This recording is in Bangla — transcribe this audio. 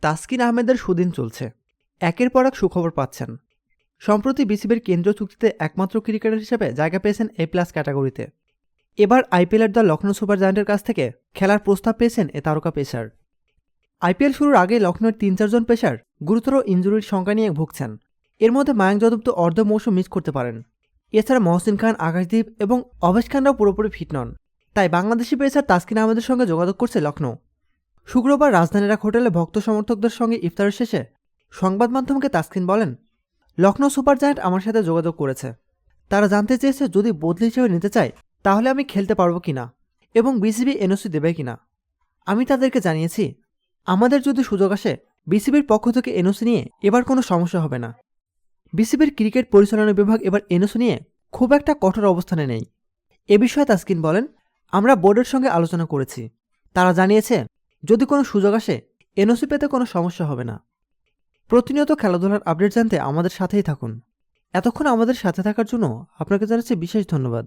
তাসকিন আহমেদের সুদিন চলছে। একের পর এক সুখবর পাচ্ছেন। সম্প্রতি বিসিবির কেন্দ্রীয় চুক্তিতে একমাত্র ক্রিকেটার হিসেবে জায়গা পেয়েছেন A+ ক্যাটাগরিতে। এবার আইপিএলের দল লখনৌ সুপার জায়ান্টের কাছ থেকে খেলার প্রস্তাব পেয়েছেন এ তারকা পেসার। আইপিএল শুরুর আগে লখনৌয়ের ৩-৪ জন পেসার গুরুতর ইনজুরির সংখ্যা নিয়ে ভুগছেন। এর মধ্যে মায়াঙ্ক যাদব তো অর্ধ মৌসুম মিস করতে পারেন। এছাড়া মহসিন খান, আকাশদীপ এবং অভেশ খানরাও পুরোপুরি ফিট নন। তাই বাংলাদেশি পেসার তাসকিন আহমেদের সঙ্গে যোগাযোগ করছে লখনৌ। শুক্রবার রাজধানীর এক হোটেলে ভক্ত সমর্থকদের সঙ্গে ইফতারের শেষে সংবাদ মাধ্যমকে তাসকিন বলেন, লখনৌ সুপার জায়ান্ট আমার সাথে যোগাযোগ করেছে। তারা জানতে চেয়েছে যদি বদলি হিসেবে নিতে চায় তাহলে আমি খেলতে পারবো কিনা এবং বিসিবি এনওসি দেবে কিনা। আমি তাদেরকে জানিয়েছি আমাদের যদি সুযোগ আসে বিসিবির পক্ষ থেকে এনওসি নিয়ে এবার কোনো সমস্যা হবে না। বিসিবির ক্রিকেট পরিচালনা বিভাগ এবার এনওসি নিয়ে খুব একটা কঠোর অবস্থানে নেই। এ বিষয়ে তাসকিন বলেন, আমরা বোর্ডের সঙ্গে আলোচনা করেছি। তারা জানিয়েছে যদি কোনো সুযোগ আসে এনওসি পেতে কোনো সমস্যা হবে না। প্রতিনিয়ত খেলাধুলার আপডেট জানতে আমাদের সাথেই থাকুন। এতক্ষণ আমাদের সাথে থাকার জন্য আপনাকে জানাচ্ছি বিশেষ ধন্যবাদ।